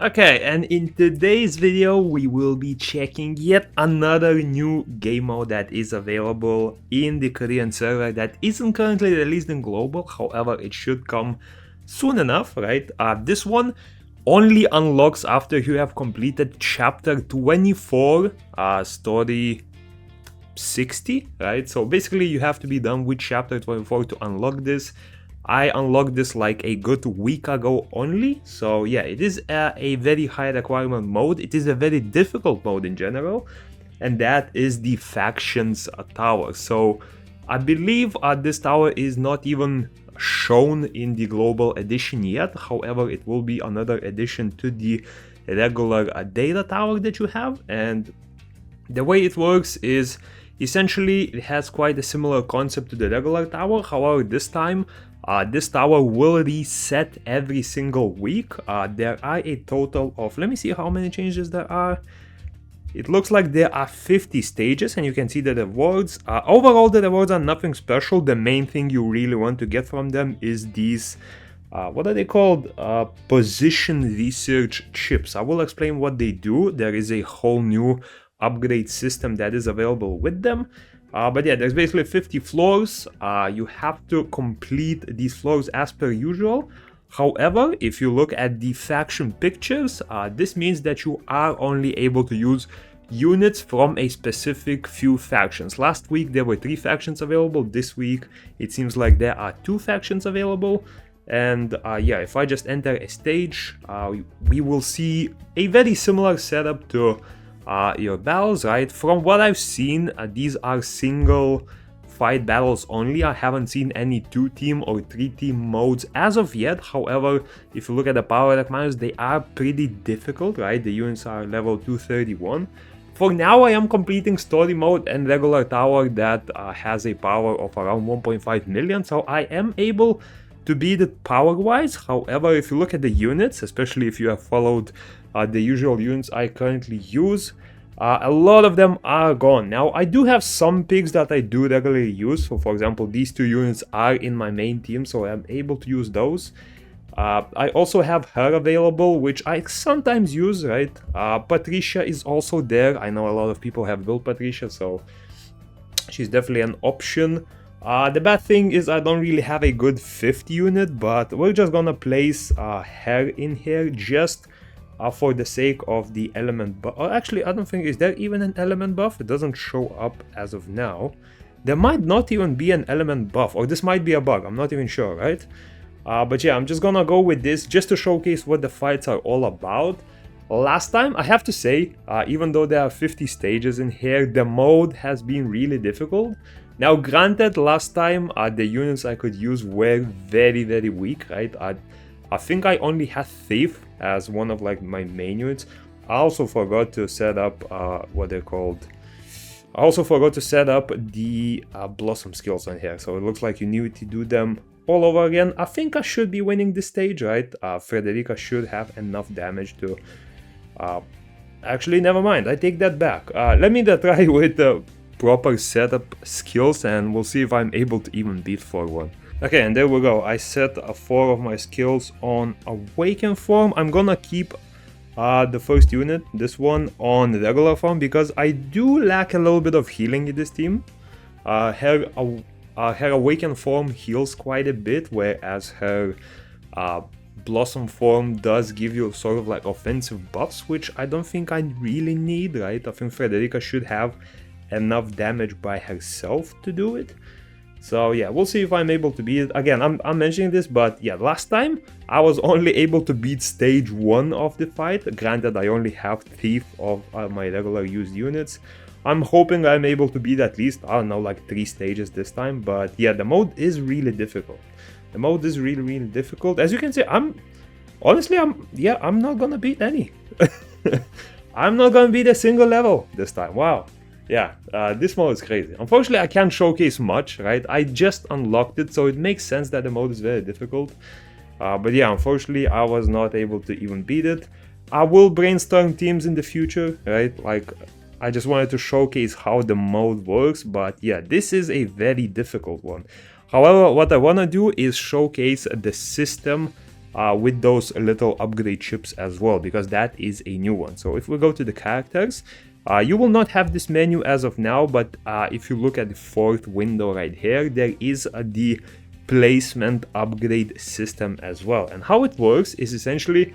Okay, and in today's video we will be checking yet another new game mode that is available in the Korean server that isn't currently released in global. However, it should come soon enough, right? This one only unlocks after you have completed chapter 24, story 60, right? So basically you have to be done with chapter 24 to unlock this. I unlocked this like a good week ago only, so yeah, it is a very high requirement mode. It is a very difficult mode in general, and that is the factions tower. So I believe this tower is not even shown in the global edition yet. However, it will be another addition to the regular data tower that you have, and the way it works is essentially it has quite a similar concept to the regular tower. However, this time this tower will reset every single week. There are a total of, let me see how many changes there are. It looks like there are 50 stages, and you can see the rewards. Overall, the rewards are nothing special. The main thing you really want to get from them is these, what are they called? Position research chips. I will explain what they do. There is a whole new upgrade system that is available with them. But yeah, there's basically 50 floors. You have to complete these floors as per usual. However, if you look at the faction pictures, this means that you are only able to use units from a specific few factions. Last week there were 3 factions available. This week it seems like there are 2 factions available. And yeah, if I just enter a stage, we will see a very similar setup to your battles, right? From what I've seen, these are single fight battles only. I haven't seen any 2-team or 3-team modes as of yet. However, if you look at the power requirements, they are pretty difficult, right? The units are level 231. For now, I am completing story mode and regular tower that has a power of around 1.5 million, so I am able to beat it power-wise. However, if you look at the units, especially if you have followed the usual units I currently use, a lot of them are gone. Now, I do have some picks that I do regularly use. So, for example, these 2 units are in my main team, so I'm able to use those. I also have her available, which I sometimes use, right? Patricia is also there. I know a lot of people have built Patricia, so she's definitely an option. The bad thing is I don't really have a good 5th unit, but we're just gonna place her in here just for the sake of the element buff. Oh, actually, I don't think, is there even an element buff? It doesn't show up as of now. There might not even be an element buff, or this might be a bug, I'm not even sure, right? But yeah, I'm just gonna go with this just to showcase what the fights are all about. Last time, I have to say, even though there are 50 stages in here, the mode has been really difficult. Now, granted, last time the units I could use were very weak, right? I think I only had Thief as one of like my main units. I also forgot to set up what they're called. I also forgot to set up the Blossom skills on here, so it looks like you need to do them all over again. I think I should be winning this stage, right? Frederica should have enough damage to... actually, never mind, I take that back. Let me try with the proper setup skills, and we'll see if I'm able to even beat 4-1. Okay, and there we go. I set 4 of my skills on Awaken form. I'm gonna keep the first unit, this one, on regular form because I do lack a little bit of healing in this team. Her Awaken form heals quite a bit, whereas her Blossom form does give you sort of like offensive buffs, which I don't think I really need, right? I think Frederica should have enough damage by herself to do it. So yeah, we'll see if I'm able to beat it. Again, I'm mentioning this, but yeah, last time I was only able to beat stage 1 of the fight. Granted, I only have Thief of my regular used units. I'm hoping I'm able to beat at least, I don't know, like 3 stages this time. But yeah, the mode is really difficult. The mode is really difficult. As you can see, I'm not gonna beat any. I'm not gonna beat a single level this time. Wow. Yeah, this mode is crazy. Unfortunately, I can't showcase much, right? I just unlocked it, so it makes sense that the mode is very difficult. But yeah, unfortunately, I was not able to even beat it. I will brainstorm teams in the future, right? Like, I just wanted to showcase how the mode works, but yeah, this is a very difficult one. However, what I want to do is showcase the system with those little upgrade chips as well, because that is a new one. So if we go to the characters, you will not have this menu as of now, but if you look at the fourth window right here, there is the placement upgrade system as well. And how it works is essentially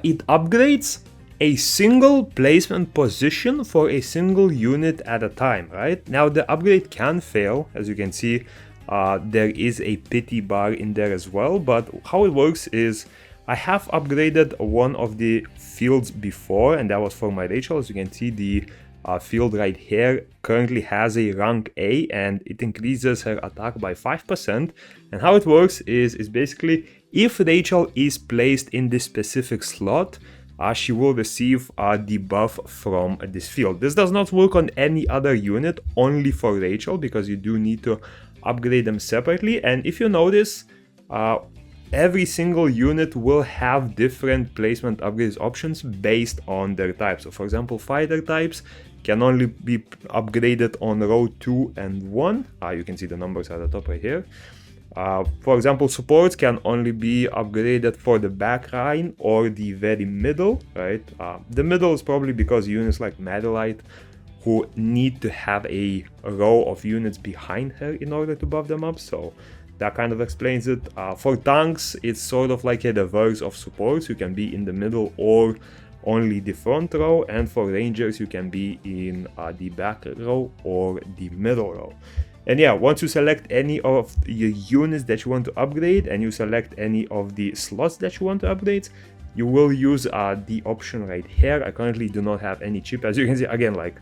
it upgrades a single placement position for a single unit at a time, right? Now the upgrade can fail, as you can see. There is a pity bar in there as well, but how it works is I have upgraded one of the fields before, and that was for my Rachel. As you can see, the field right here currently has a rank A, and it increases her attack by 5%. And how it works is basically if Rachel is placed in this specific slot, she will receive the buff from this field. This does not work on any other unit, only for Rachel, because you do need to upgrade them separately. And if you notice, every single unit will have different placement upgrades options based on their type. So for example, fighter types can only be upgraded on row 2 and 1. You can see the numbers at the top right here. For example, supports can only be upgraded for the back line or the very middle, right? The middle is probably because units like Madelight, who need to have a row of units behind her in order to buff them up, so that kind of explains it. For tanks, it's sort of like a reverse of supports. You can be in the middle or only the front row, and for rangers you can be in the back row or the middle row. And yeah, once you select any of your units that you want to upgrade and you select any of the slots that you want to upgrade, you will use the option right here. I currently do not have any chip. As you can see, again, like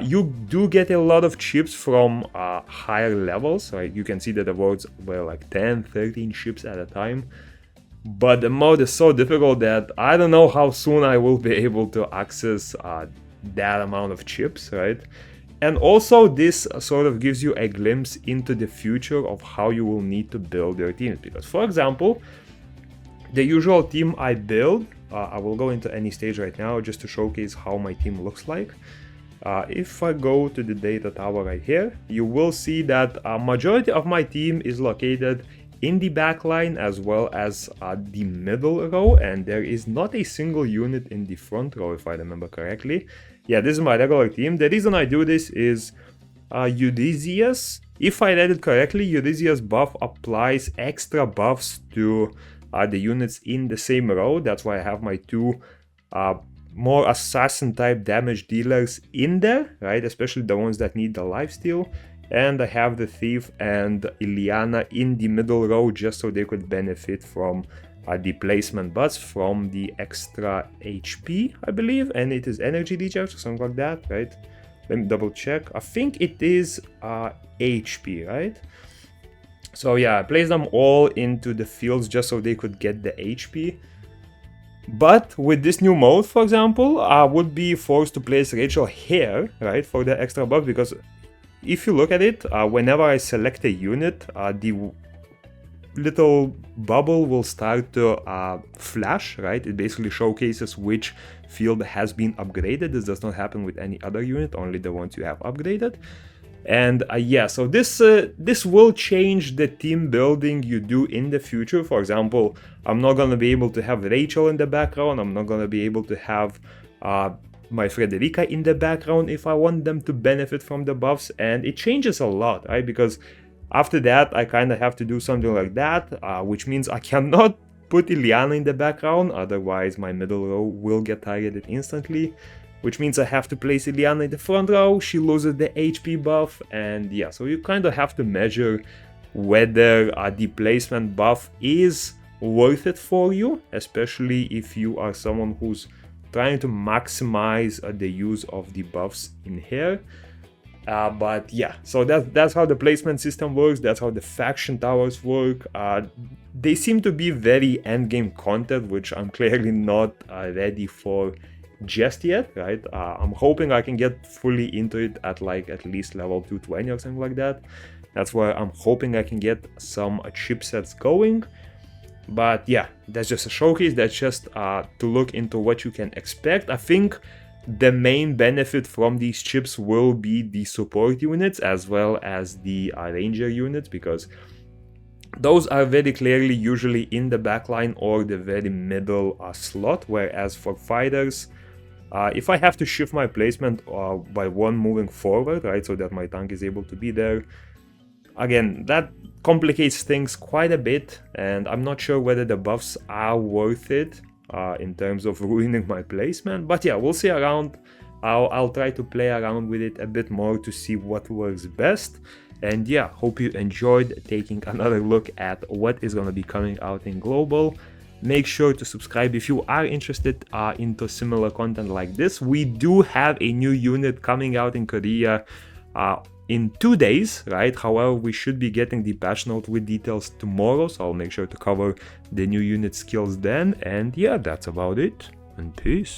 you do get a lot of chips from higher levels, right? You can see that the rewards were like 10, 13 chips at a time. But the mode is so difficult that I don't know how soon I will be able to access that amount of chips, right? And also this sort of gives you a glimpse into the future of how you will need to build your teams. Because for example, the usual team I build, I will go into any stage right now just to showcase how my team looks like. If I go to the data tower right here, you will see that a majority of my team is located in the back line as well as the middle row, and there is not a single unit in the front row, if I remember correctly. Yeah, this is my regular team. The reason I do this is Eurystheus. If I read it correctly, Eurystheus buff applies extra buffs to the units in the same row. That's why I have my two more assassin type damage dealers in there, right? Especially the ones that need the lifesteal. And I have the Thief and Ileana in the middle row just so they could benefit from the placement buffs from the extra HP, I believe. And it is energy recharge or something like that, right? Let me double check. I think it is HP, right? So yeah, I placed them all into the fields just so they could get the HP. But with this new mode, for example, I would be forced to place Rachel here, right, for the extra buff, because if you look at it, whenever I select a unit, the little bubble will start to flash, right? It basically showcases which field has been upgraded. This does not happen with any other unit, only the ones you have upgraded. And yeah, so this will change the team building you do in the future. For example, I'm not going to be able to have Rachel in the background. I'm not going to be able to have my Frederica in the background if I want them to benefit from the buffs. And it changes a lot, right? Because after that, I kind of have to do something like that, which means I cannot put Ileana in the background. Otherwise, my middle row will get targeted instantly. Which means I have to place Ileana in the front row, she loses the HP buff, and yeah, so you kind of have to measure whether the placement buff is worth it for you, especially if you are someone who's trying to maximize the use of the buffs in here. But yeah, so that's how the placement system works, that's how the faction towers work. They seem to be very endgame content, which I'm clearly not ready for just yet, right? I'm hoping I can get fully into it at like at least level 220 or something like that. That's where I'm hoping I can get some chipsets going. But yeah, that's just a showcase. That's just to look into what you can expect. I think the main benefit from these chips will be the support units as well as the ranger units, because those are very clearly usually in the backline or the very middle slot, whereas for fighters, if I have to shift my placement by one moving forward, right, so that my tank is able to be there, again, that complicates things quite a bit, and I'm not sure whether the buffs are worth it in terms of ruining my placement. But yeah, we'll see around. I'll try to play around with it a bit more to see what works best. And yeah, hope you enjoyed taking another look at what is going to be coming out in Global. Make sure to subscribe if you are interested into similar content like this. We do have a new unit coming out in Korea in 2 days, right? However, we should be getting the patch note with details tomorrow, so I'll make sure to cover the new unit skills then. And yeah, that's about it, and peace.